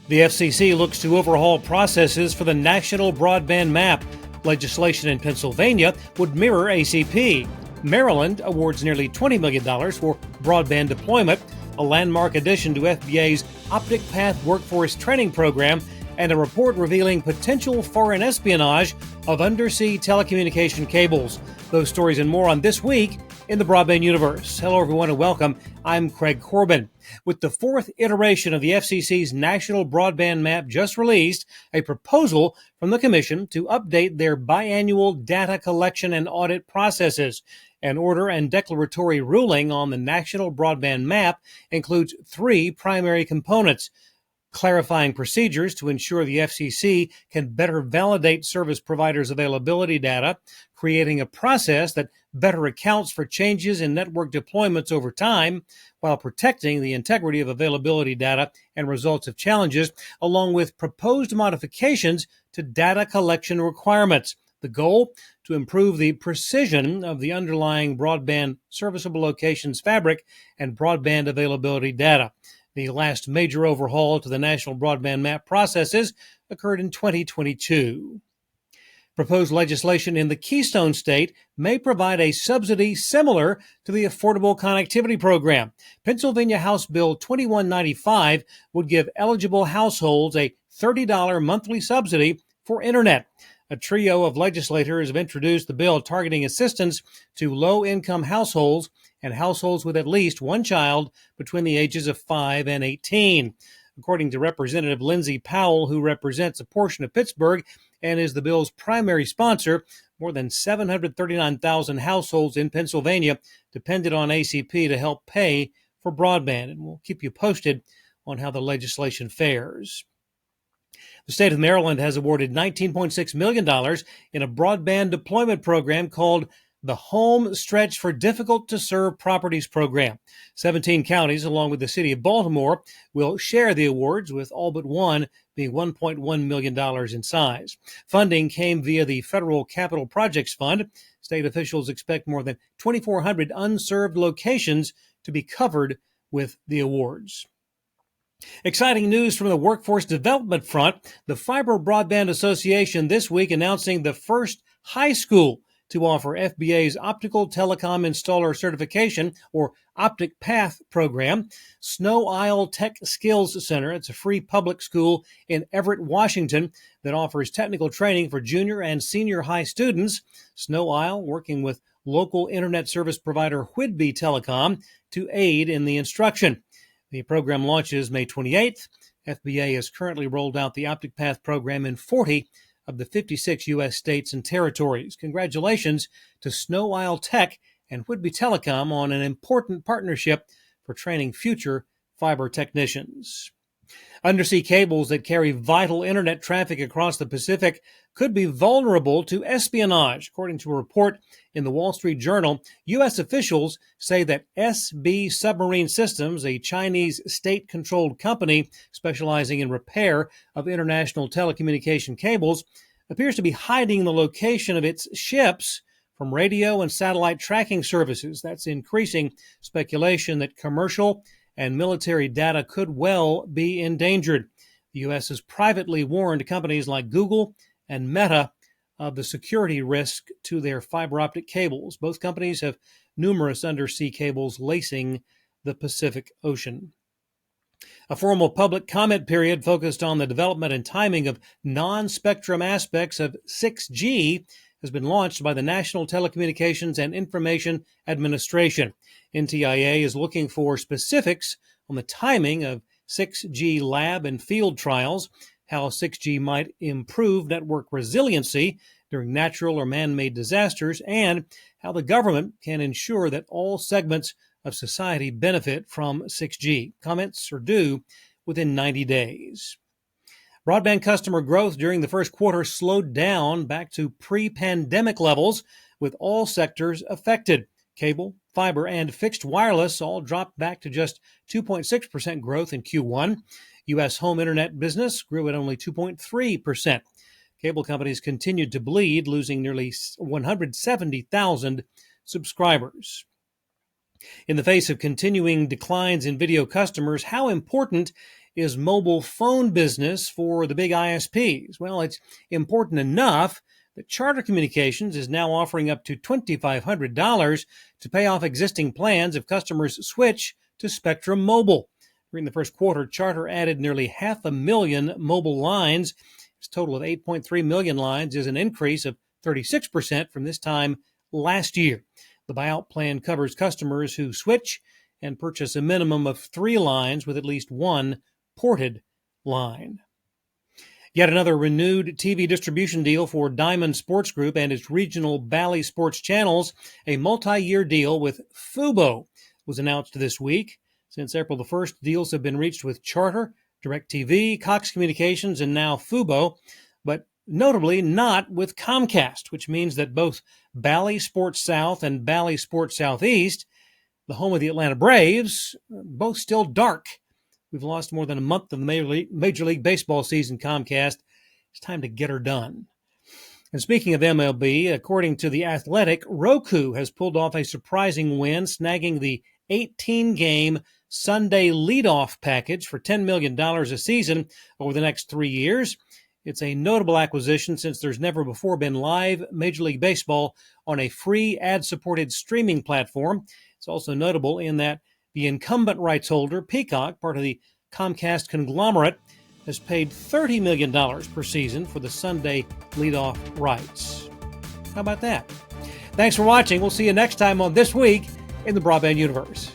The FCC looks to overhaul processes for the National Broadband Map. Legislation in Pennsylvania would mirror ACP. Maryland awards nearly $20 million for broadband deployment, a landmark addition to FBA's Optic Path Workforce Training Program, and a report revealing potential foreign espionage of undersea telecommunication cables. Those stories and more on This Week in the Broadband Universe. Hello, everyone, and welcome. I'm Craig Corbin. With the fourth iteration of the FCC's National Broadband Map just released, a proposal from the Commission to update their biannual data collection and audit processes. An order and declaratory ruling on the National Broadband Map includes three primary components: clarifying procedures to ensure the FCC can better validate service providers' availability data, creating a process that better accounts for changes in network deployments over time, while protecting the integrity of availability data and results of challenges, along with proposed modifications to data collection requirements. The goal? To improve the precision of the underlying broadband serviceable locations fabric and broadband availability data. The last major overhaul to the National Broadband Map processes occurred in 2022. Proposed legislation in the Keystone State may provide a subsidy similar to the Affordable Connectivity Program. Pennsylvania House Bill 2195 would give eligible households a $30 monthly subsidy for internet. A trio of legislators have introduced the bill targeting assistance to low-income households and households with at least one child between the ages of 5 and 18. According to Representative Lindsey Powell, who represents a portion of Pittsburgh and is the bill's primary sponsor, more than 739,000 households in Pennsylvania depended on ACP to help pay for broadband. And we'll keep you posted on how the legislation fares. The state of Maryland has awarded $19.6 million in a broadband deployment program called the Home Stretch for Difficult to Serve Properties Program. 17 counties, along with the city of Baltimore, will share the awards, with all but one being $1.1 million in size. Funding came via the Federal Capital Projects Fund. State officials expect more than 2,400 unserved locations to be covered with the awards. Exciting news from the workforce development front. The Fiber Broadband Association this week announcing the first high school to offer FBA's Optical Telecom Installer Certification, or Optic Path program. Snow Isle Tech Skills Center, it's a free public school in Everett, Washington, that offers technical training for junior and senior high students. Snow Isle working with local internet service provider Whidbey Telecom to aid in the instruction. The program launches May 28th. FBA has currently rolled out the Optic Path program in 40 of the 56 U.S. states and territories. Congratulations to Snow Isle Tech and Whidbey Telecom on an important partnership for training future fiber technicians. Undersea cables that carry vital internet traffic across the Pacific could be vulnerable to espionage. According to a report in the Wall Street Journal, U.S. officials say that SB Submarine Systems, a Chinese state-controlled company specializing in repair of international telecommunication cables, appears to be hiding the location of its ships from radio and satellite tracking services. That's increasing speculation that commercial and military data could well be endangered. The U.S. has privately warned companies like Google and Meta of the security risk to their fiber optic cables. Both companies have numerous undersea cables lacing the Pacific Ocean. A formal public comment period focused on the development and timing of non-spectrum aspects of 6G has been launched by the National Telecommunications and Information Administration. NTIA is looking for specifics on the timing of 6G lab and field trials, how 6G might improve network resiliency during natural or man-made disasters, and how the government can ensure that all segments of society benefit from 6G. Comments are due within 90 days. Broadband customer growth during the first quarter slowed down back to pre-pandemic levels, with all sectors affected. Cable, fiber, and fixed wireless all dropped back to just 2.6% growth in Q1. U.S. home internet business grew at only 2.3%. Cable companies continued to bleed, losing nearly 170,000 subscribers. In the face of continuing declines in video customers, how important is mobile phone business for the big ISPs? Well, it's important enough that Charter Communications is now offering up to $2,500 to pay off existing plans if customers switch to Spectrum Mobile. During the first quarter, Charter added nearly 500,000 mobile lines. Its total of 8.3 million lines is an increase of 36% from this time last year. The buyout plan covers customers who switch and purchase a minimum of 3 lines with at least one ported line. Yet another renewed TV distribution deal for Diamond Sports Group and its regional Bally Sports channels. A multi-year deal with Fubo was announced this week. Since April the 1st, deals have been reached with Charter, DirecTV, Cox Communications, and now Fubo, but notably not with Comcast, which means that both Bally Sports South and Bally Sports Southeast, the home of the Atlanta Braves, both still dark. We've lost more than a month of the Major League Baseball season, Comcast. It's time to get her done. And speaking of MLB, according to The Athletic, Roku has pulled off a surprising win, snagging the 18-game Sunday leadoff package for $10 million a season over the next 3 years. It's a notable acquisition since there's never before been live Major League Baseball on a free ad-supported streaming platform. It's also notable in that the incumbent rights holder, Peacock, part of the Comcast conglomerate, has paid $30 million per season for the Sunday leadoff rights. How about that? Thanks for watching. We'll see you next time on This Week in the Broadband Universe.